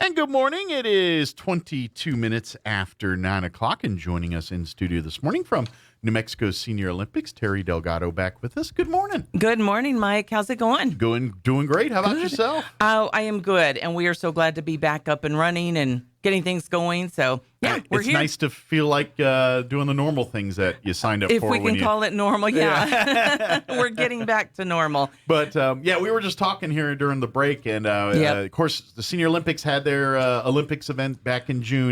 And good morning. It is 22 minutes after 9 o'clock, and joining us in studio this morning from New Mexico Senior Olympics, Terry Delgado back with us. Good morning. Good morning, Mike. How's it going? Doing great. How about yourself? Oh, I am good, and we are so glad to be back up and running and getting things going. So, yeah, we're it's here. nice to feel like doing the normal things that you signed up If for. we can call it normal, yeah. We're getting back to normal. But, we were just talking here during the break, and, of course, the Senior Olympics had their Olympics event back in June.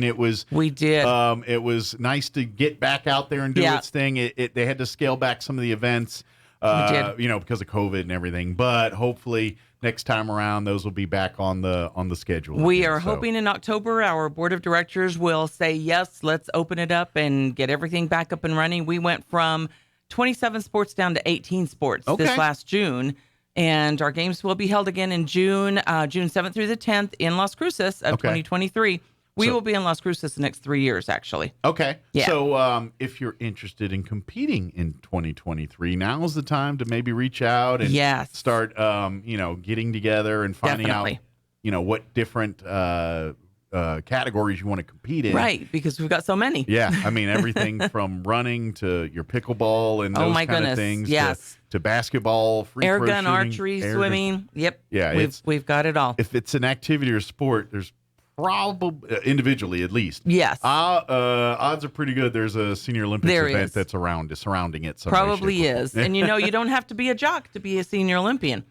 We did. It was nice to get back out there and do its thing. They had to scale back some of the events, because of COVID and everything. But hopefully next time around, those will be back on the schedule. We are hoping in October our board of directors will say, yes, let's open it up and get everything back up and running. We went from 27 sports down to 18 sports this last June. And our games will be held again in June 7th through the 10th in Las Cruces of 2023. We will be in Las Cruces the next 3 years, actually. Okay. Yeah. So if you're interested in competing in 2023, now is the time to maybe reach out and start, getting together and finding out, what different categories you want to compete in. Right, because we've got so many. Yeah. I mean, everything from running to your pickleball and those kind of things. Yes. To basketball, free air throw gun, shooting, archery, swimming. Yep. Yeah. We've got it all. If it's an activity or sport, there's probably individually at least. Yes. Odds are pretty good. There's a Senior Olympics event that's surrounding it. Probably is. And you don't have to be a jock to be a Senior Olympian.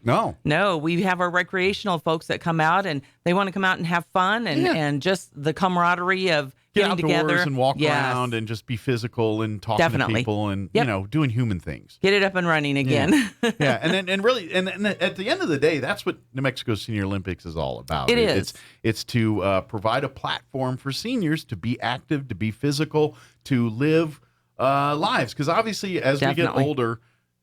No, we have our recreational folks that come out and they want to come out and have fun and just the camaraderie of getting together and walk around and just be physical and talking to people and doing human things. Get it up and running again. Yeah. And at the end of the day, that's what New Mexico Senior Olympics is all about. It is. It's to provide a platform for seniors to be active, to be physical, to live lives. Because obviously, as we get older,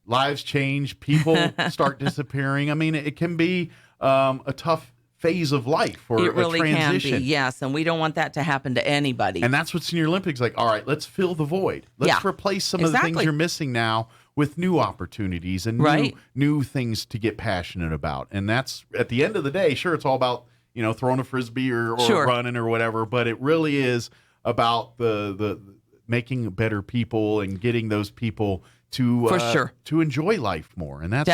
lives change. People start disappearing. I mean, it can be a tough phase of life or it really a transition. Can be, yes, and we don't want that to happen to anybody. And that's what Senior Olympics like. All right, let's fill the void. Let's replace some of the things you're missing now with new opportunities and new things to get passionate about. And that's at the end of the day. Sure, it's all about throwing a frisbee or running or whatever, but it really is about the making better people and getting those people to enjoy life more, and that's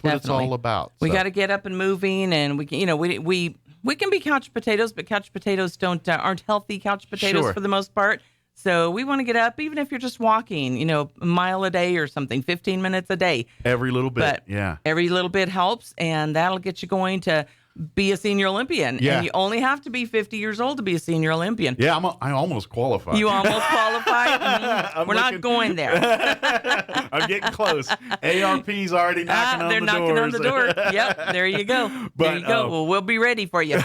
what it's all about. We got to get up and moving, and we can be couch potatoes, but couch potatoes aren't healthy couch potatoes for the most part. So we want to get up, even if you're just walking, a mile a day or something, 15 minutes a day. Every little bit, every little bit helps, and that'll get you going to be a Senior Olympian. Yeah. And you only have to be 50 years old to be a Senior Olympian. Yeah, I almost qualify. You almost qualify? We're not going there. I'm getting close. ARP's already knocking on the door. They're knocking on the door. Yep, there you go. Well, we'll be ready for you.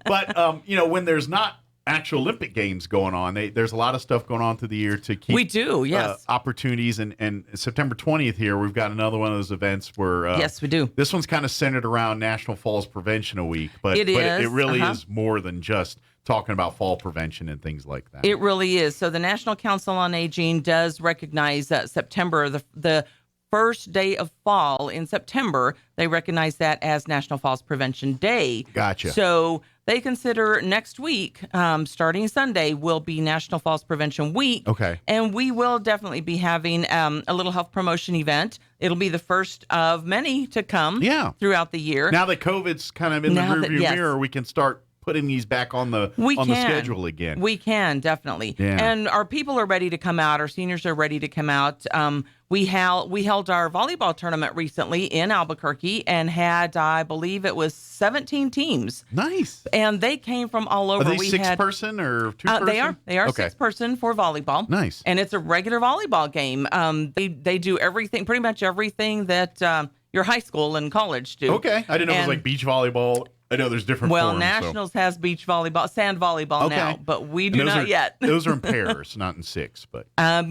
But, when there's not actual Olympic games going on, there's a lot of stuff going on through the year to keep opportunities. And September 20th here, we've got another one of those events where yes, we do. This one's kind of centered around National Falls Prevention Week, but it really is more than just talking about fall prevention and things like that. It really is. So the National Council on Aging does recognize that September, the first day of fall in September, they recognize that as National Falls Prevention Day. Gotcha. So they consider next week, starting Sunday, will be National Falls Prevention Week. Okay. And we will definitely be having a little health promotion event. It'll be the first of many to come throughout the year. Now that COVID's kind of in the rearview mirror, we can start putting these back on the schedule again. We can, definitely. Yeah. And our people are ready to come out. Our seniors are ready to come out. We held our volleyball tournament recently in Albuquerque and had, I believe it was 17 teams. Nice. And they came from all over. Are they six-person or two-person? They are six-person for volleyball. Nice. And it's a regular volleyball game. They do everything, pretty much everything that your high school and college do. Okay. I didn't know it was like beach volleyball. I know there's different forms. Nationals has beach volleyball, sand volleyball now, but we do not yet. Those are in pairs, not in six, but I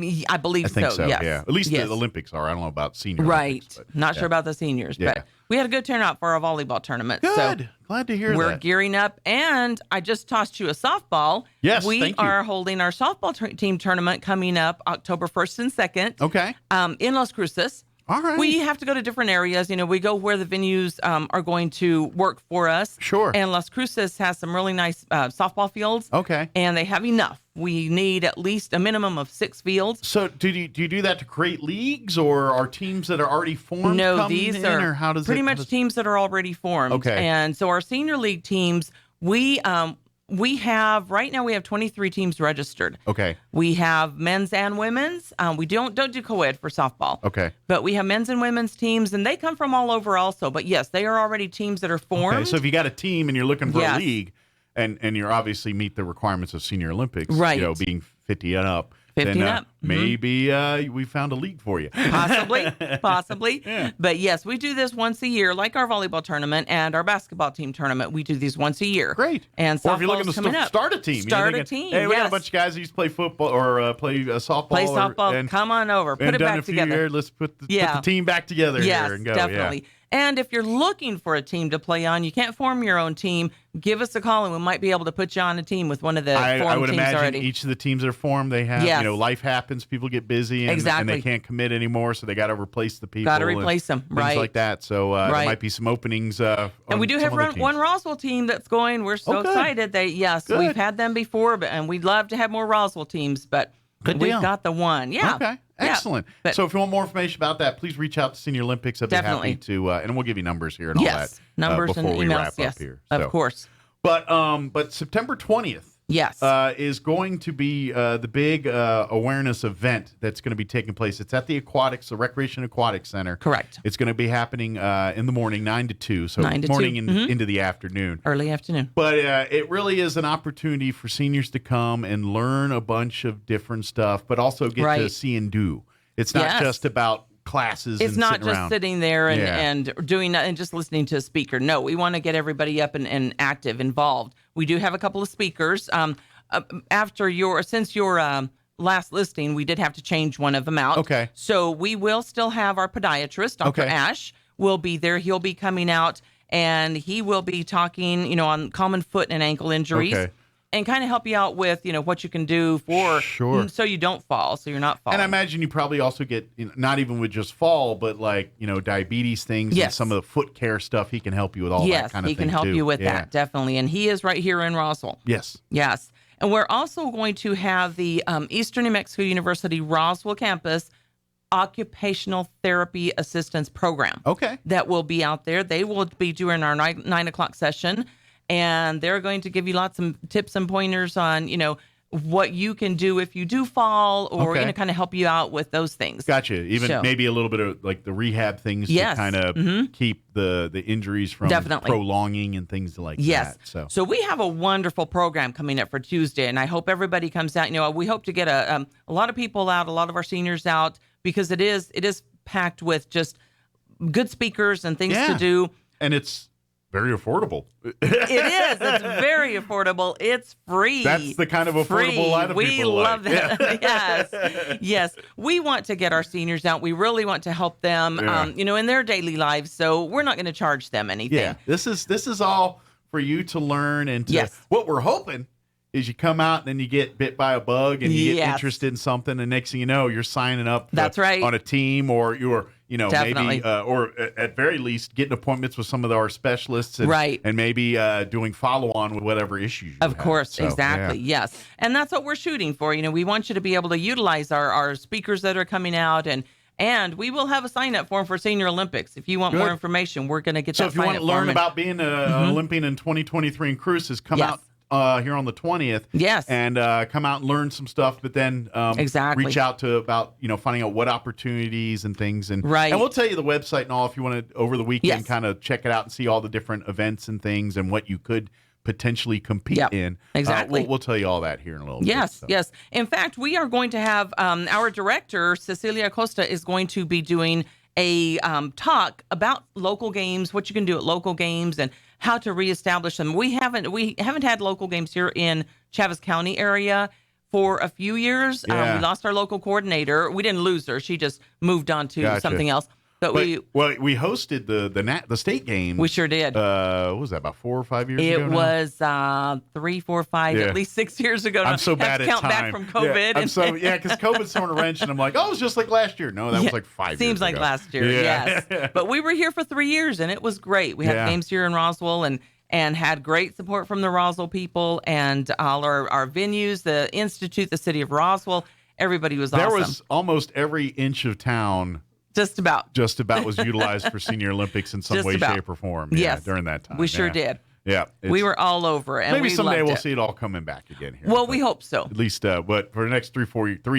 believe think so. Yes. Yeah, at least the Olympics are. I don't know about senior Olympics, but, not sure about the seniors, but we had a good turnout for our volleyball tournament. Good. So glad to hear that. We're gearing up, and I just tossed you a softball. Yes, we are holding our softball team tournament coming up October 1st and 2nd. Okay. In Las Cruces. All right. We have to go to different areas. We go where the venues are going to work for us. Sure. And Las Cruces has some really nice softball fields. Okay. And they have enough. We need at least a minimum of 6 fields. So do you do that to create leagues, or are teams that are already formed? No, these are or how does pretty much teams that are already formed. Okay. And so our senior league teams, we have right now 23 teams registered. Okay. We have men's and women's. We don't do co-ed for softball. Okay. But we have men's and women's teams, and they come from all over also. But yes, they are already teams that are formed. Okay. So if you got a team and you're looking for Yes. a league, and you're obviously meet the requirements of Senior Olympics, Right. being 50 and up. 50 then, and up. Maybe we found a league for you. Possibly. Yeah. But yes, we do this once a year, like our volleyball tournament and our basketball team tournament. We do these once a year. Great. And or if you're looking softball's to coming up. start a team. Start You're a team, Hey, we got yes. a bunch of guys who used to play football or play softball. Play softball. and Come on over. Put it done back a few together. years. Let's put the team back together Yes, here and go. definitely. Yeah. And if you're looking for a team to play on, you can't form your own team, give us a call and we might be able to put you on a team with one of the I formed would teams imagine already. each of the teams that are formed, they have, Yes. life happens, people get busy, and Exactly. they can't commit anymore, so they got to replace the people. Got to replace them, things right? like that. So there Right. might be some openings. And we do have one Roswell team that's going. We're so good. excited. Good. We've had them before, and we'd love to have more Roswell teams, but Good we've deal. got the one. Yeah. Okay. Yeah. Excellent. But- So if you want more information about that, please reach out to Senior Olympics. I'd be Definitely. happy to, and we'll give you numbers here and all Yes. that Numbers before and we emails. wrap Yes. up here. Of course. But September 20th. Yes. Is going to be the big awareness event that's going to be taking place. It's at the Recreation Aquatics Center. Correct. It's going to be happening in the morning, 9 to 2. So 9 to 2. morning and into the afternoon. Early afternoon. But it really is an opportunity for seniors to come and learn a bunch of different stuff, but also get to Right. see and do. It's not Yes. just about classes. It's and not sitting just around. sitting there and, Yeah. and doing and just listening to a speaker. No, we want to get everybody up and active, involved. We do have a couple of speakers. Since your last listing, we did have to change one of them out. Okay. So we will still have our podiatrist, Dr. Okay. Ash, will be there. He'll be coming out and he will be talking, on common foot and ankle injuries. Okay. And kind of help you out with, what you can do Sure. so you don't fall, so you're not falling. And I imagine you probably also get, not even with just fall, but like, diabetes things and Yes. some of the foot care stuff. He can help you with all that Yes, kind of he thing can help too. you with Yeah. that, definitely. And he is right here in Roswell. Yes. Yes. And we're also going to have the Eastern New Mexico University Roswell campus occupational therapy assistance program. Okay. That will be out there. They will be doing our 9 o'clock session, and they're going to give you lots of tips and pointers on, what you can do if you do fall, or Okay. kind of help you out with those things. Gotcha. Even So- maybe a little bit of like the rehab things Yes. to kind of keep the injuries from Definitely. prolonging and things like Yes. that. So we have a wonderful program coming up for Tuesday, and I hope everybody comes out. We hope to get a lot of people out, a lot of our seniors out, because it is packed with just good speakers and things to do. And it's very affordable. It is. It's very affordable. It's free. That's the kind of affordable Free. a lot of We people love like. that. Yes. Yes. We want to get our seniors out. We really want to help them, in their daily lives. So we're not going to charge them anything. Yeah. This is all for you to learn and to Yes. what we're hoping is you come out and then you get bit by a bug and you get Yes. interested in something, and next thing you know, you're signing up That's right. on a team, or you're Definitely. maybe or at very least getting appointments with some of our specialists and, Right. and maybe doing follow-on with whatever issues you Of have. course, So, exactly. yeah. Yes. And that's what we're shooting for. We want you to be able to utilize our speakers that are coming out, and we will have a sign-up form for Senior Olympics. If you want more Good. information, we're going to get So that if you want sign-up to learn form. about being an Olympian in 2023 in cruises, come Yes. out here on the 20th. Yes. And come out and learn some stuff, but then Exactly. reach out to about, finding out what opportunities and things. And, Right. and we'll tell you the website and all if you want to, over the weekend, Yes. kind of check it out and see all the different events and things and what you could potentially compete Yep. in. Exactly. We'll tell you all that here in a little bit. Yes, so. yes. In fact, we are going to have our director, Cecilia Costa, is going to be doing a talk about local games, what you can do at local games, and how to reestablish them. We haven't had local games here in Chaves County area for a few years. Yeah. We lost our local coordinator. We didn't lose her; she just moved on to Gotcha. something else. But we hosted the state game. We sure did. What was that, about 4 or 5 years ago? It was 3, 4, 5, at least 6 years ago. I'm so bad at count time. Back from COVID. Because COVID's throwing a wrench, and I'm like, oh, it's just like last year. No, that was like 5 years ago. Seems like last year, yes. But we were here for 3 years, and it was great. We had games here in Roswell, and had great support from the Roswell people and all our venues, the Institute, the city of Roswell. Everybody was awesome. There was almost every inch of town. Just about was utilized for Senior Olympics in some way, shape, or form. Yes, during that time. We sure did. Yeah. We were all over. And maybe someday we'll see it all coming back again here. Well, we hope so. At least, but for the next 3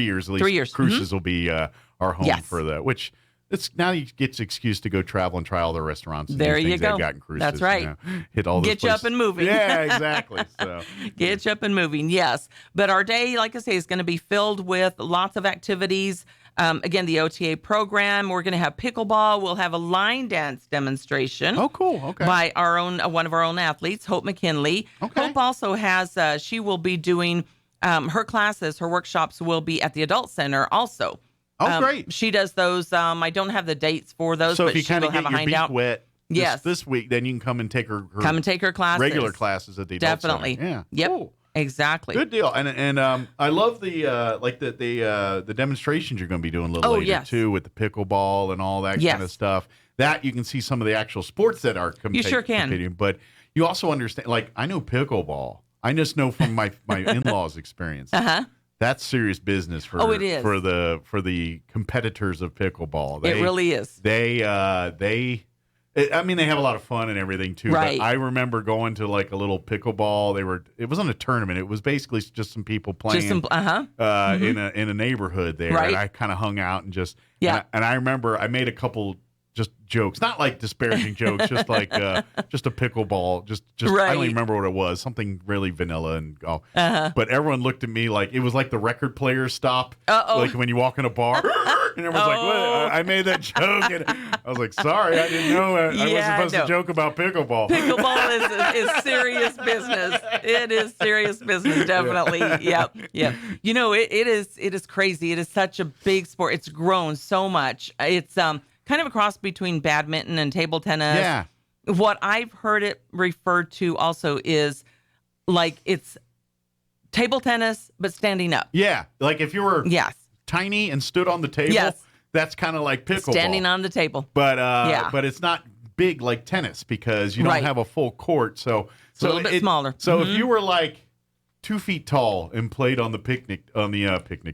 years, at least, 3 years. Cruises will be our home for which it's now you get the excuse to go travel and try all the restaurants. And there you go. They've got in Cruises. That's right. Hit all those Get you up and moving. Yeah, exactly. So get you up and moving. Yes. But our day, like I say, is going to be filled with lots of activities. Again, the OTA program. We're going to have pickleball. We'll have a line dance demonstration. Oh, cool. Okay. By one of our own athletes, Hope McKinley. Okay. Hope also has. She will be doing her classes. Her workshops will be at the Adult Center also. Oh, great. She does those. I don't have the dates for those, so but if you she will have a handout. Wet this week, then you can come and take her classes. Regular classes at the Adult Definitely. Center. Yeah. Yep. Cool. Exactly. Good deal. And I love the demonstrations you're going to be doing a little later too, with the pickleball and all that kind of stuff. That you can see some of the actual sports that are competing. You sure can. But you also understand, like, I know pickleball. I just know from my in-laws' experience. That's serious business for it is. for the competitors of pickleball. It really is. They have a lot of fun and everything too. Right. But I remember going to like a little pickleball. It wasn't a tournament. It was basically just some people playing in a neighborhood there. Right. And I kind of hung out and and I remember I made a couple just jokes, not like disparaging jokes, just like just a pickleball. Just right. I don't even remember what it was. Something really vanilla and golf. But everyone looked at me like it was like the record players stop, like when you walk in a bar. And everyone's like, what? I made that joke. And I was like, sorry, I didn't know. I wasn't supposed to joke about pickleball. Pickleball is serious business. It is serious business, definitely. Yep. You know, it is crazy. It is such a big sport. It's grown so much. It's kind of a cross between badminton and table tennis. Yeah. What I've heard it referred to also is like it's table tennis, but standing up. Yeah. Like if you were tiny and stood on the table, that's kind of like pickleball. Standing on the table. But but it's not big like tennis because you don't have a full court. So it's a little bit smaller. So if you were like 2 feet tall and played on the picnic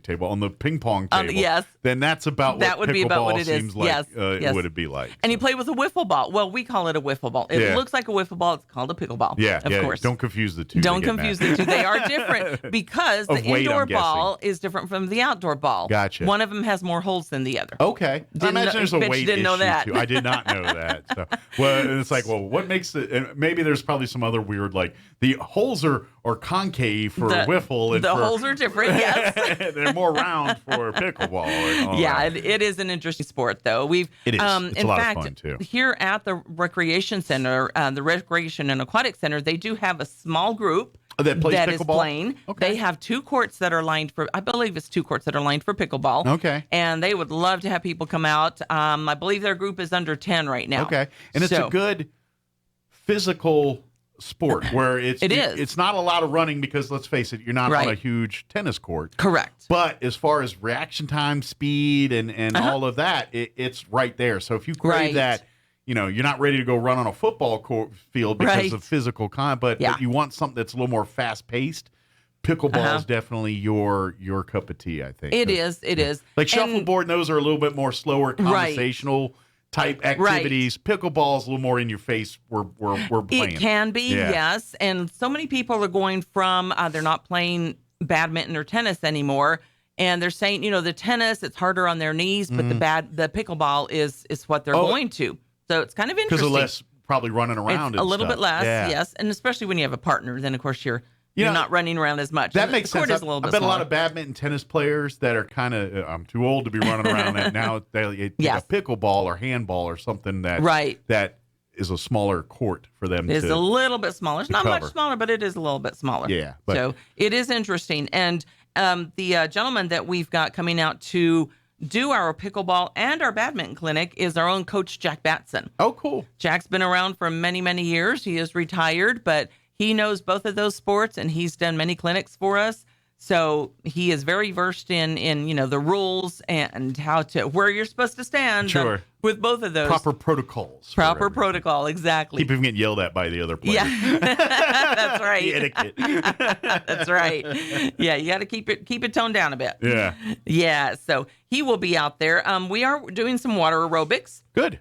table, on the ping pong table, then that's about that what would be about what pickleball it is. seems like would it be like. And you play with a wiffle ball. Well, we call it a wiffle ball. It looks like a wiffle ball. It's called a pickleball. Yeah, of course. Don't confuse the two. Don't confuse the two. They are different because the indoor ball is different from the outdoor ball. Gotcha. One of them has more holes than the other. Okay. I imagine there's a weight issue know that. too. I did not know that. So, well, it's like, what makes it? And maybe there's probably some other weird, like the holes are concave for wiffle. And holes are different, yes. They're more round for pickleball. It is an interesting sport, though. It is. It's in a lot fact, of fun, too. Here at the Recreation Center, the Recreation and Aquatic Center, they do have a small group that plays that pickleball? Is playing. Okay. They have 2 courts that are lined for, I believe it's 2 courts that are lined for pickleball. Okay. And they would love to have people come out. I believe their group is under 10 right now. Okay. And it's a good physical sport where it's not a lot of running because let's face it, you're not on a huge tennis court. Correct. But as far as reaction time, speed, and all of that, it's right there. So if you crave that, you're not ready to go run on a football field because of physical but you want something that's a little more fast paced. Pickleball is definitely your cup of tea, I think. It is. Like shuffleboard, and those are a little bit more slower conversational type activities. Pickleball is a little more in your face. We're playing. It can be, yes. And so many people are going from they're not playing badminton or tennis anymore, and they're saying, the tennis it's harder on their knees, but the pickleball is what they're going to. So it's kind of interesting because of less probably running around. It's a little bit less, yes, and especially when you have a partner, then of course you're not running around as much. That makes sense. Is a little bit I bet smaller. a lot of badminton tennis players that are kind of, I'm too old to be running around that now. They take a pickleball or handball or something that is a smaller court for them. It's a little bit smaller. It's not cover. much smaller, but it is a little bit smaller. Yeah. So it is interesting. And the gentleman that we've got coming out to do our pickleball and our badminton clinic is our own coach, Jack Batson. Oh, cool. Jack's been around for many, many years. He is retired, but he knows both of those sports, and he's done many clinics for us. So he is very versed in the rules and where you're supposed to stand. Sure. With both of those. Proper protocols. Proper protocol, exactly. Keep him getting yelled at by the other players. Yeah, that's right. The etiquette. That's right. Yeah, you got to keep it toned down a bit. Yeah. Yeah, so he will be out there. We are doing some water aerobics. Good.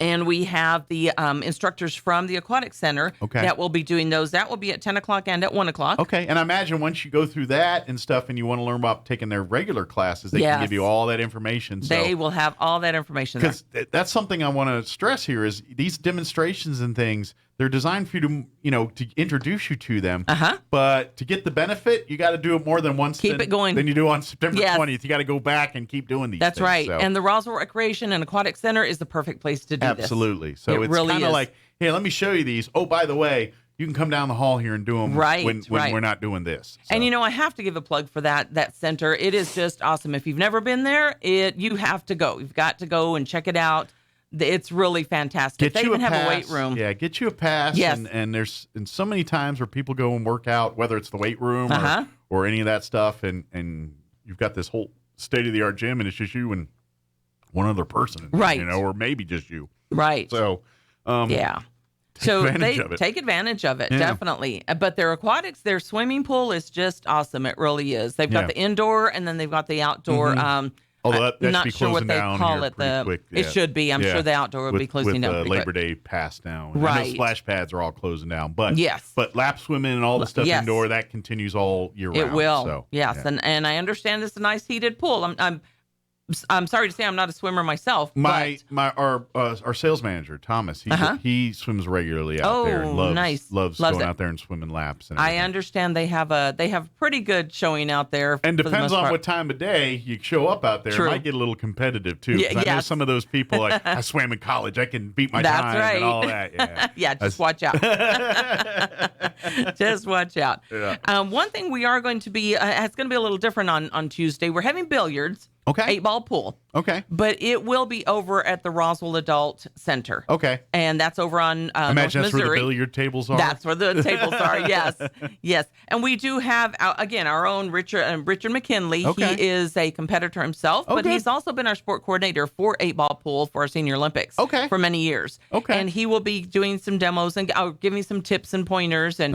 And we have the instructors from the Aquatic Center that will be doing those. That will be at 10 o'clock and at 1 o'clock. Okay. And I imagine once you go through that and stuff and you want to learn about taking their regular classes, they can give you all that information. So, they will have all that information there. Because that's something I want to stress here is these demonstrations and things, they're designed for you to, to introduce you to them. Uh-huh. But to get the benefit, you got to do it more than once. Keep it going. Than you do on September 20th. You got to go back and keep doing these That's things. right. So. And the Roswell Recreation and Aquatic Center is the perfect place to do this. Absolutely. So it's really kind of like, hey, let me show you these. Oh, by the way, you can come down the hall here and do them when we're not doing this. So. And I have to give a plug for that center. It is just awesome. If you've never been there, you have to go. You've got to go and check it out. It's really fantastic. They even have a weight room. Yeah, get you a pass. Yes. And there's so many times where people go and work out, whether it's the weight room or any of that stuff, and you've got this whole state-of-the-art gym, and it's just you and one other person, right? Or maybe just you, right? So, yeah. So take advantage of it, definitely. But their aquatics, their swimming pool is just awesome. It really is. They've got the indoor, and then they've got the outdoor. Although that not sure what they call it. It should be. I'm sure the outdoor will be closing down. With Labor Day passed now. Right. I know splash pads are all closing down. But yes. But lap swimming and all the stuff indoor, that continues all year round. It will. So, yes. Yeah. And I understand it's a nice heated pool. I'm sorry to say I'm not a swimmer myself. Our sales manager Thomas, he swims regularly out there. And loves going out there and swimming laps. And I understand they have pretty good showing out there. And depends on what time of day you show up out there. True. It might get a little competitive too. Yeah, I know some of those people like I swam in college. I can beat my time and all that. Yeah, yeah. Just watch out. Just watch out. Yeah. One thing we are going to be it's going to be a little different on Tuesday. We're having billiards. Okay. 8-ball pool. Okay. But it will be over at the Roswell Adult Center. Okay. And that's over on I imagine North that's Missouri. where the billiard tables are. That's where the tables are. Yes. Yes. And we do have again our own Richard McKinley. Okay. He is a competitor himself, but he's also been our sport coordinator for 8-ball pool for our Senior Olympics. Okay. For many years. Okay. And he will be doing some demos and giving some tips and pointers. And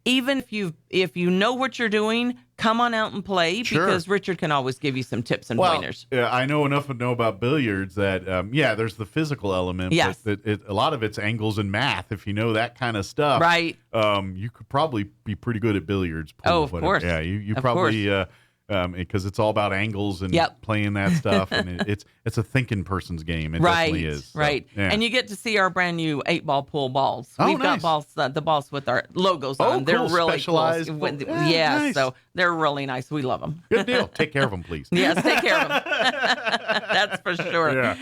even if you know what you're doing, come on out and play because Richard can always give you some tips and pointers. I know enough to know about billiards that, there's the physical element. Yes. But a lot of it's angles and math. If you know that kind of stuff, right. You could probably be pretty good at billiards. Oh, of course. Yeah, you probably, because it's all about angles and playing that stuff. And it's a thinking person's game. It definitely is. So, right. Yeah. And you get to see our brand new 8-ball pool balls. Oh, We've nice. got balls, the balls with our logos on. Cool. They're really specialized. cool. Nice. So they're really nice. We love them. Good deal. Take care of them, please. Yes, take care of them. That's for sure. Yeah.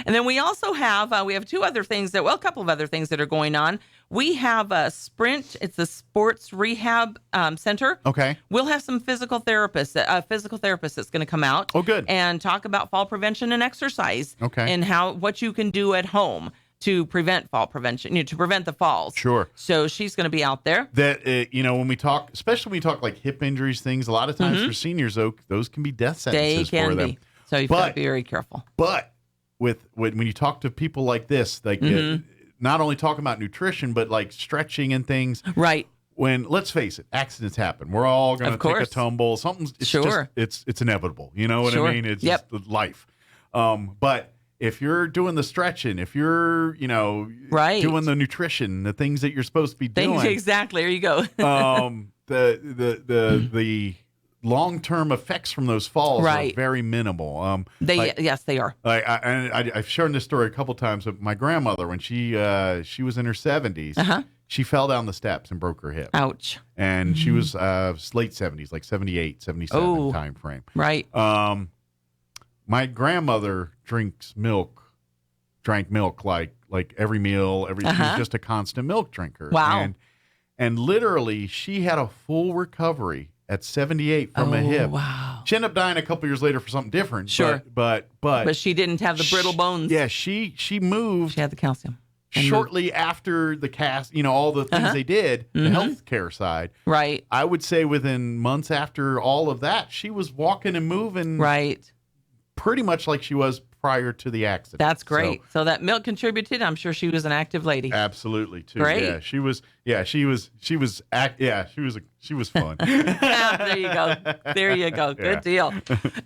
And then we also have a couple of other things that are going on. We have a Sprint. It's a sports rehab center. Okay. We'll have some physical therapists that's going to come out. Oh, good. And talk about fall prevention and exercise. Okay. And what you can do at home to prevent fall prevention, to prevent the falls. Sure. So she's going to be out there. That, when we talk, especially when we talk like hip injuries, things, a lot of times for seniors, those can be death sentences for them. So you've got to be very careful. But when you talk to people like this, like not only talking about nutrition, but like stretching and things. Right. When, let's face it, accidents happen. We're all going to take a tumble. It's inevitable. You know what I mean? It's just life. But if you're doing the stretching, if you're, doing the nutrition, the things that you're supposed to be doing. Exactly. There you go. The long-term effects from those falls are very minimal. Yes, they are. I've shared this story a couple times. But my grandmother, when she was in her 70s, she fell down the steps and broke her hip. Ouch. And she was late 70s, like 78, 77 time frame. Right. My grandmother drank milk like every meal. She was just a constant milk drinker. Wow. And literally, she had a full recovery at 78 from a hip. Wow. She ended up dying a couple years later for something different. Sure. But she didn't have the brittle bones. Yeah, she moved. She had the calcium. Shortly after the cast, all the things they did, the healthcare side. Right. I would say within months after all of that, she was walking and moving. Right. Pretty much like she was prior to the accident. That's great. So that milk contributed. I'm sure she was an active lady. Absolutely, too. Great. Yeah, she was fun. There you go. There you go. Good deal.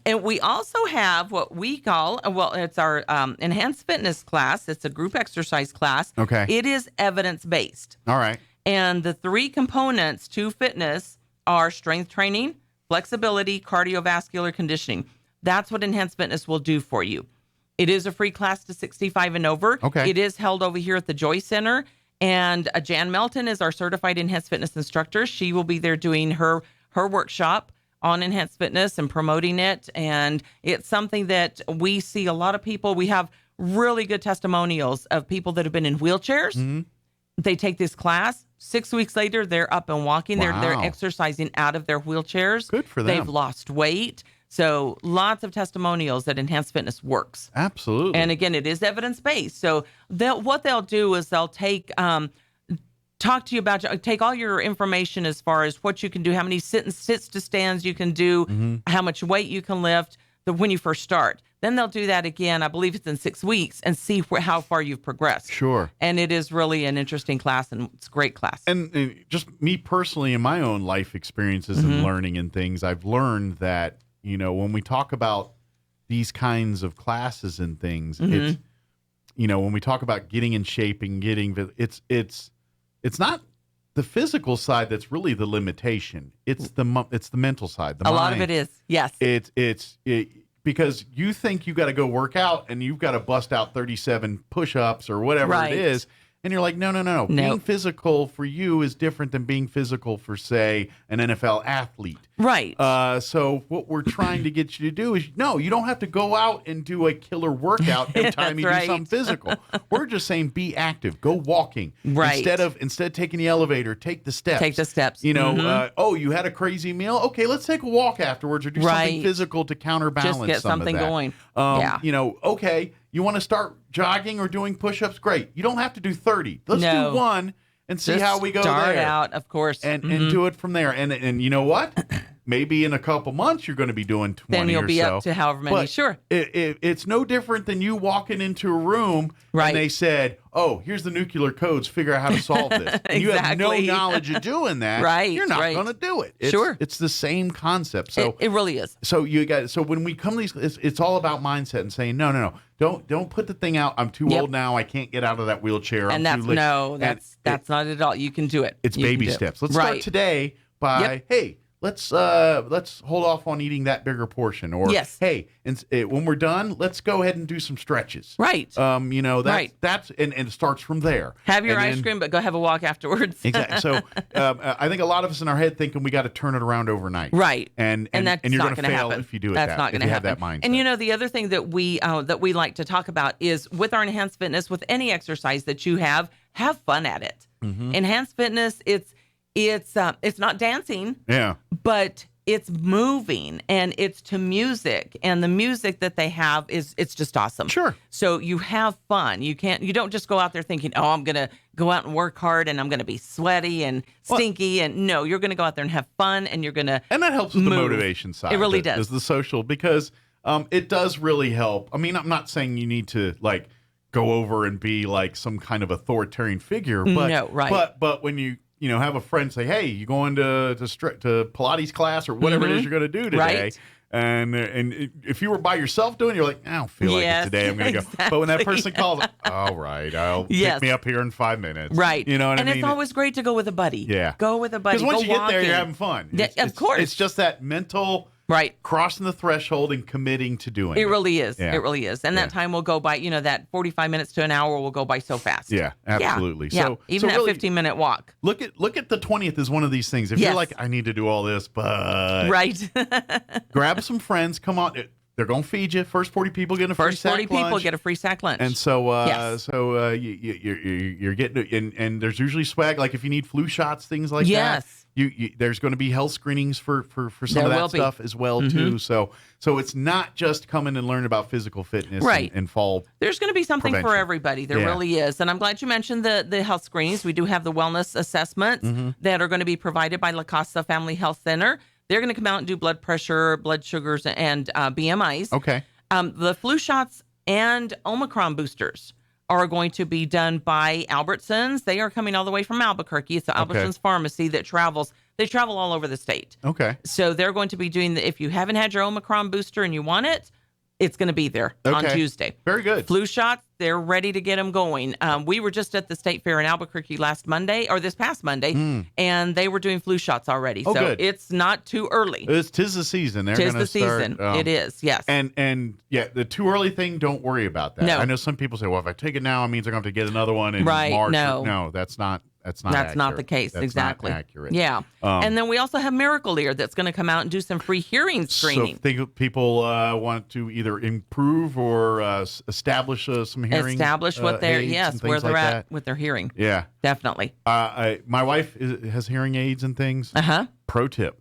And we also have what we call, it's our enhanced fitness class. It's a group exercise class. Okay. It is evidence-based. All right. And the 3 components to fitness are strength training, flexibility, cardiovascular conditioning. That's what enhanced fitness will do for you. It is a free class to 65 and over. Okay. It is held over here at the Joy Center. And Jan Melton is our certified enhanced fitness instructor. She will be there doing her workshop on enhanced fitness and promoting it. And it's something that we see a lot of people. We have really good testimonials of people that have been in wheelchairs. Mm-hmm. They take this class. 6 weeks later, they're up and walking. Wow. They're exercising out of their wheelchairs. Good for them. They've lost weight. So lots of testimonials that enhanced fitness works. Absolutely. And again, it is evidence-based. So what they'll do is they'll take talk to you about, take all your information as far as what you can do, how many sits to stands you can do, how much weight you can lift when you first start. Then they'll do that again, I believe it's in 6 weeks, and see how far you've progressed. Sure. And it is really an interesting class, and it's a great class. And just me personally, in my own life experiences and learning and things, I've learned that, when we talk about these kinds of classes and things, it's, when we talk about getting in shape and it's not the physical side that's really the limitation. It's the mental side. The a mind. lot of it is, yes. Because you think you got to go work out and you've got to bust out 37 push-ups or whatever it is. And you're like, no. Nope. Being physical for you is different than being physical for, say, an NFL athlete. Right. So what we're trying to get you to do is, no, you don't have to go out and do a killer workout every time you do something physical. We're just saying be active. Go walking. Right. Instead of taking the elevator, take the steps. Take the steps. You had a crazy meal? Okay, let's take a walk afterwards or do something physical to counterbalance just get something going. Okay, you want to start jogging or doing push-ups? Great. You don't have to do 30. Let's do 1 and see how we go start there. Out, of course. And do it from there. And you know what? Maybe in a couple months you're going to be doing 20 or so. Then you'll be up to however many. But sure. It's no different than you walking into a room and they said, oh, here's the nuclear codes. Figure out how to solve this. And you have no knowledge of doing that. You're not going to do it. It's the same concept. So it really is. So when we come to these, it's all about mindset and saying, no. Don't put the thing out. I'm too old now. I can't get out of that wheelchair. And that's not at all. You can do it. It's baby steps. Let's start today by, hey, let's hold off on eating that bigger portion. Or, hey, when we're done, let's go ahead and do some stretches. Right. That's and it starts from there. Have your ice cream, but go have a walk afterwards. Exactly. So I think a lot of us in our head thinking we got to turn it around overnight. Right. And that's you're not going to fail happen. if you do it. That's not going to happen. Have that mindset. And the other thing that we like to talk about is with our enhanced fitness, with any exercise that you have fun at it. Enhanced fitness, it's not dancing. Yeah. But it's moving and it's to music, and the music that they have it's just awesome. Sure. So you have fun. You don't just go out there thinking, oh, I'm going to go out and work hard and I'm going to be sweaty and stinky. And no, you're going to go out there and have fun, and you're going to And that helps with the motivation side. It really does. Is the social, because it does really help. I mean, I'm not saying you need to go over and be like some kind of authoritarian figure, but no, right. But when you have a friend say, hey, you going to Pilates class or whatever it is you're going to do today. Right. And if you were by yourself doing it, you're like, I don't feel like it today. I'm going to go. But when that person calls, all right, I'll pick me up here in 5 minutes. Right. You know what I mean? And it's always great to go with a buddy. Yeah. Go with a buddy. Because once you walking. get there, you're having fun. Of course. It's just that mental crossing the threshold and committing to doing it. It really is. Yeah. It really is. And that time will go by, that 45 minutes to an hour will go by so fast. Yeah, absolutely. Yeah. So even that really, 15-minute walk. Look at the 20th as one of these things. If you're like, I need to do all this, but grab some friends, come on. They're going to feed you. First 40 people get a free sack lunch. First 40 people get a free sack lunch. And so you're getting, and there's usually swag, like if you need flu shots, things like that. there's going to be health screenings for some of that stuff as well too. So it's not just come in and learn about physical fitness and fall. There's going to be something prevention. for everybody. There really is. And I'm glad you mentioned the health screenings. We do have the wellness assessments that are going to be provided by La Casa Family Health Center. They're going to come out and do blood pressure, blood sugars, and BMIs. Okay. The flu shots and Omicron boosters are going to be done by Albertsons. They are coming all the way from Albuquerque. It's the Albertsons Pharmacy that travels. They travel all over the state. Okay. So they're going to be doing if you haven't had your Omicron booster and you want it, it's going to be there on Tuesday. Very good. Flu shots, they're ready to get them going. We were just at the State Fair in Albuquerque this past Monday, and they were doing flu shots already. So good. It's not too early. Tis the season. Tis the season. It is, yes. And yeah, the too early thing, don't worry about that. No. I know some people say, well, if I take it now, it means I'm going to have to get another one in Right, March. no. That's not That's accurate. not the case. That's exactly. not accurate. Yeah. And then we also have Miracle Ear that's going to come out and do some free hearing screening. So if people want to either improve or establish some hearing Establish what they're, where they're like at that. with their hearing. Yeah. Definitely. My wife has hearing aids and things. Pro tip.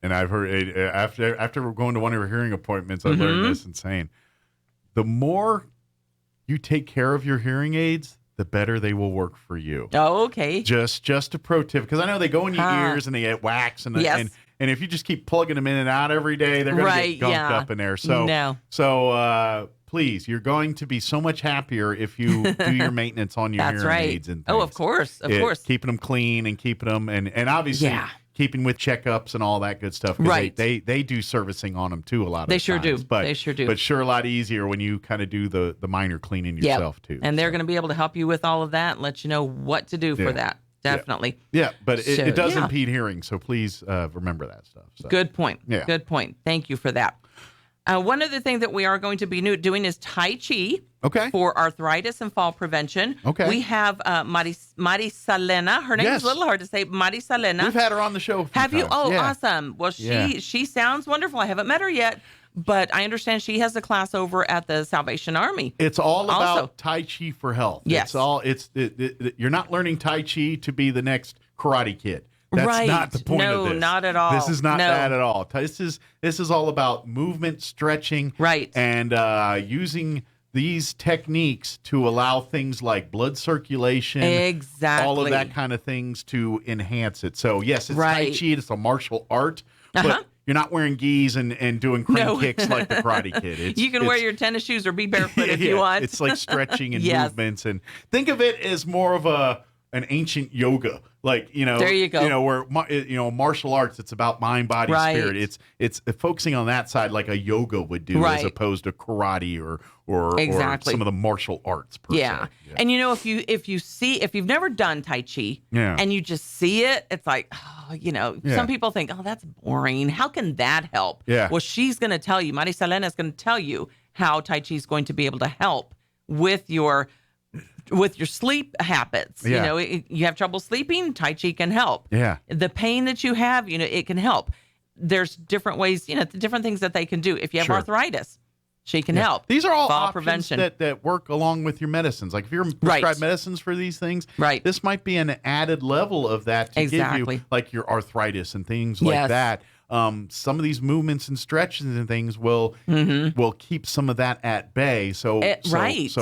And I've heard after going to one of her hearing appointments, I learned this and saying, the more you take care of your hearing aids, the better they will work for you. Oh, okay. Just a pro tip, because I know they go in your ears and they get wax, and if you just keep plugging them in and out every day, they're going to get gunked up in there. So please, you're going to be so much happier if you do your maintenance on your hearing aids and things. Oh, of course. Keeping them clean and keeping them, and obviously keeping with checkups and all that good stuff. Right. They do servicing on them too a lot of They the sure times. do. They sure do. But sure a lot easier when you kind of do the minor cleaning yourself too. And they're going to be able to help you with all of that and let you know what to do for that. Definitely. Yeah, but it does impede hearing, so please remember that stuff. So. Good point. Yeah. Good point. Thank you for that. One other thing that we are going to be doing is Tai Chi for arthritis and fall prevention. Okay. We have Marisalena. Her name is a little hard to say. Marisalena. We've had her on the show a few Have you? times. Oh, awesome. Well, she sounds wonderful. I haven't met her yet, but I understand she has a class over at the Salvation Army. It's all about Tai Chi for health. Yes. You're not learning Tai Chi to be the next Karate Kid. That's not the point of this. No, not at all. This is not that at all. This is all about movement, stretching, and using these techniques to allow things like blood circulation, all of that kind of things to enhance it. So yes, it's Tai Chi. It's a martial art, but you're not wearing gis and doing crane kicks like the Karate Kid. You can wear your tennis shoes or be barefoot if you want. It's like stretching and movements, and think of it as more of an ancient yoga. Like, there you go. Where, martial arts, it's about mind, body, spirit. It's focusing on that side like a yoga would do as opposed to karate or some of the martial arts per se. Yeah. And if you've never done Tai Chi and you just see it, it's like, some people think, oh, that's boring. How can that help? Yeah. Well, she's going to tell you, Marisalena is going to tell you how Tai Chi is going to be able to help with your sleep habits. You have trouble sleeping, Tai Chi can help. Yeah. The pain that you have, it can help. There's different ways, different things that they can do. If you have arthritis, she can help. These are all fall options prevention that work along with your medicines. Like if you're prescribed medicines for these things, this might be an added level of that to give you, like your arthritis and things like that. Some of these movements and stretches and things will keep some of that at bay. So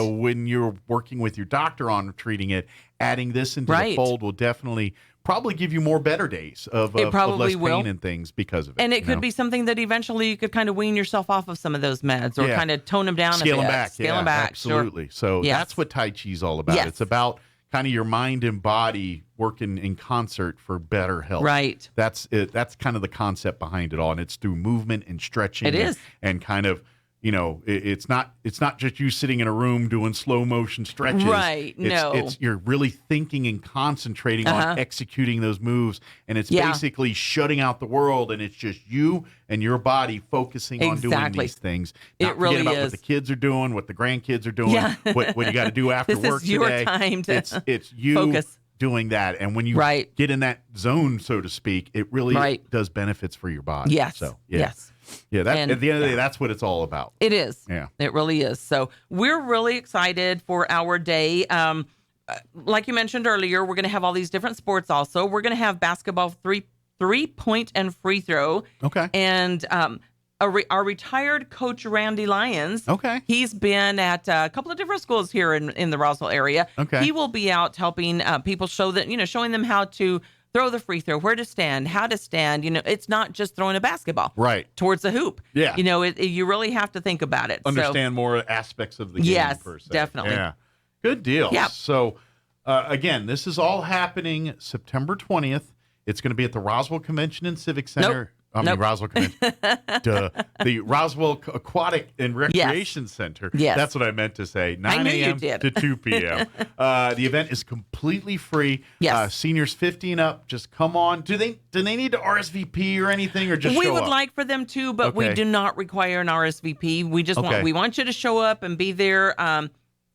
when you're working with your doctor on treating it, adding this into the fold will definitely probably give you more better days of less pain and things because of it. And it could be something that eventually you could kind of wean yourself off of some of those meds or kind of tone them down Scale a bit. Them back. Scale them back. Absolutely. So that's what Tai Chi is all about. It's about kind of your mind and body working in concert for better health. Right. That's it. That's kind of the concept behind it all. And it's through movement and stretching. It is. And kind of, it's not just you sitting in a room doing slow motion stretches. Right. It's you're really thinking and concentrating on executing those moves. And it's basically shutting out the world, and it's just you and your body focusing on doing these things. Not really about what the kids are doing, what the grandkids are doing, what you got to do after work today. This is your time to it's you focus. Doing that, and when you get in that zone, so to speak, it really does benefits for your body. Yes. So, Yes. Yeah, at the end of the day, that's what it's all about. It is. Yeah. It really is. So we're really excited for our day. Like you mentioned earlier, we're going to have all these different sports also. We're going to have basketball 3-point and free throw. Okay. And our retired coach, Randy Lyons. Okay. He's been at a couple of different schools here in the Roswell area. Okay. He will be out helping people showing them how to throw the free throw, where to stand, how to stand. It's not just throwing a basketball towards the hoop. Yeah. You really have to think about it. Understand more aspects of the game, per se. Definitely. Yeah. Good deal. Yeah. So, again, this is all happening September 20th. It's going to be at the Roswell Convention and Civic Center. Roswell Convention. The Roswell Aquatic and Recreation Center. Yes. That's what I meant to say. 9 a.m. to 2 p.m. The event is completely free. Yes. Seniors 50 and up, just come on. Do they need to RSVP or anything, or just we show would up? like for them to, but we do not require an RSVP. We just want you to show up and be there.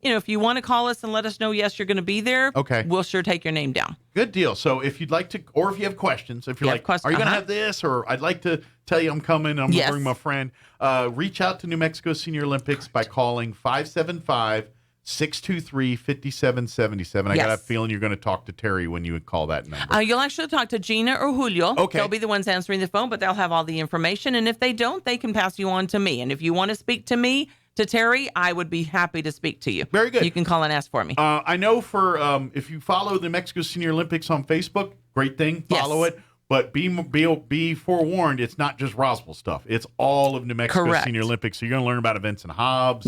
If you want to call us and let us know, yes, you're going to be there, we'll sure take your name down. Good deal. So if you'd like to, or if you have questions, if you're like, are you going to have this? Or I'd like to tell you I'm coming, I'm going to bring my friend. Reach out to New Mexico Senior Olympics by calling 575-623-5777. I got a feeling you're going to talk to Terry when you would call that number. You'll actually talk to Gina or Julio. Okay. They'll be the ones answering the phone, but they'll have all the information. And if they don't, they can pass you on to me. And if you want to speak to me, to Terry, I would be happy to speak to you. Very good. You can call and ask for me. I know if you follow the Mexico Senior Olympics on Facebook, great thing. Follow it. But be forewarned, it's not just Roswell stuff. It's all of New Mexico Senior Olympics. So you're going to learn about events in Hobbs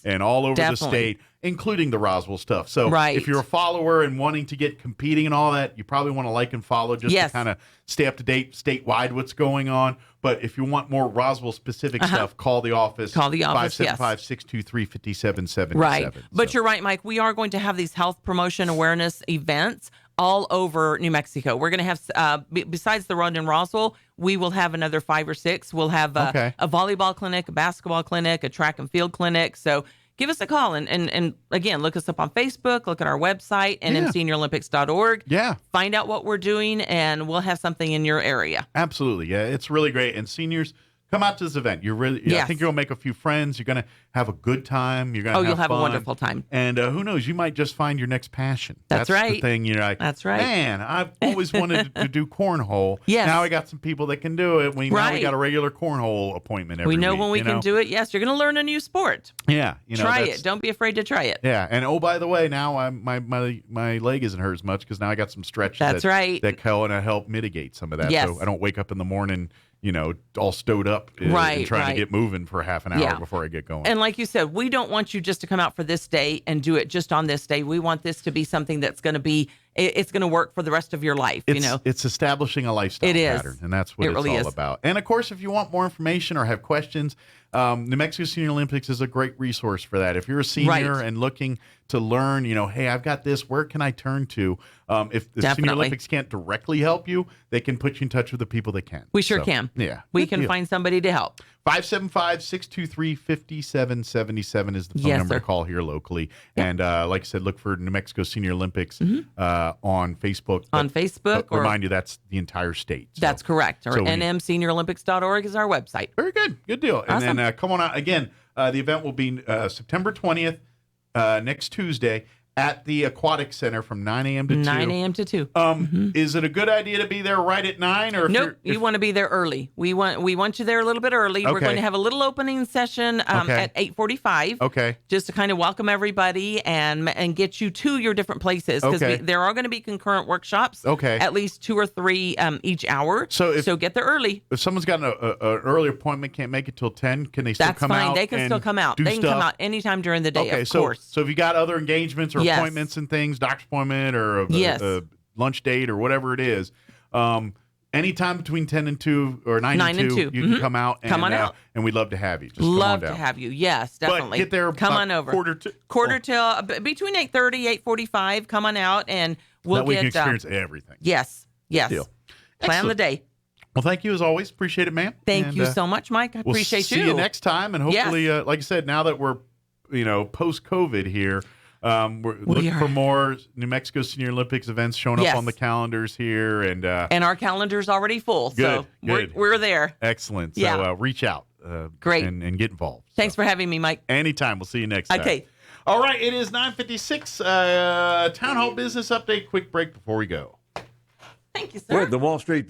and all over the state, including the Roswell stuff. So if you're a follower and wanting to get competing and all that, you probably want to like and follow just to kind of stay up to date statewide what's going on. But if you want more Roswell-specific stuff, call the office. Call the office, 575-623-5777. Right. But you're right, Mike. We are going to have these health promotion awareness events all over New Mexico. We're going to have, besides the Run in Roswell, we will have another 5 or 6. We'll have a volleyball clinic, a basketball clinic, a track and field clinic. So give us a call. And again, look us up on Facebook, look at our website, nmseniorolympics.org. Yeah. Find out what we're doing, and we'll have something in your area. Absolutely. Yeah, it's really great. And seniors, come out to this event. I think you'll make a few friends. You're going to have a good time. You're going to you'll have a wonderful time. And who knows, you might just find your next passion. That's right. The thing. You're like, that's right. Man, I've always wanted to do cornhole. Yes. Now I got some people that can do it. Now we got a regular cornhole appointment every week. We know when we can do it. Yes, you're going to learn a new sport. Yeah. Try it. Don't be afraid to try it. Yeah. And by the way, now my leg isn't hurt as much because now I got some stretches that help mitigate some of that. Yes. So I don't wake up in the morning all stowed up and trying to get moving for half an hour before I get going. And like you said, we don't want you just to come out for this day and do it just on this day. We want this to be something that's going to be, it's going to work for the rest of your life. It's establishing a lifestyle pattern, and that's what it's really all about. And of course, if you want more information or have questions, New Mexico Senior Olympics is a great resource for that. If you're a senior and looking to learn, hey, I've got this, where can I turn to? If the Senior Olympics can't directly help you, they can put you in touch with the people that can. We sure can. Yeah. We can find somebody to help. 575-623-5777 is the phone number to call here locally. Yep. And like I said, look for New Mexico Senior Olympics on Facebook. But remind you, that's the entire state. So, that's correct. Or nmseniorolympics.org is our website. Very good. Good deal. Awesome. And then come on out. Again, the event will be September 20th, next Tuesday, at the Aquatic Center from 9 a.m. to 2. 9 a.m. to 2. Is it a good idea to be there right at 9? Or nope, you want to be there early. We want you there a little bit early. We're going to have a little opening session at 8:45. Okay. Just to kind of welcome everybody and get you to your different places. Because there are going to be concurrent workshops. Okay. At least 2 or 3 each hour. So get there early. If someone's got an early appointment, can't make it till 10, can they still come out? That's fine. They can still come out. They can come out anytime during the day, of course. So if you got other engagements or appointments and things, doctor's appointment or a lunch date or whatever it is, anytime between 10 and 2 or 9 and 2, you can come out. Come on out. And we'd love to have you. Just love to have you. Yes, definitely. But get there. Come on over. Quarter till between 8:30, 8:45. Come on out and we'll we can experience everything. Yes. Deal. Plan the day. Well, thank you as always. Appreciate it, ma'am. Thank you so much, Mike. I appreciate you. See you next time. And hopefully, like I said, now that we're post-COVID here, we're looking for more New Mexico Senior Olympics events showing up on the calendars here, and our calendar's already full. Good, so we're there. Excellent. So reach out, great, and get involved. Thanks for having me, Mike. Anytime. We'll see you next time. Okay. All right. It is 9:56. Town Hall business update. Quick break before we go. Thank you, sir. We're at the Wall Street.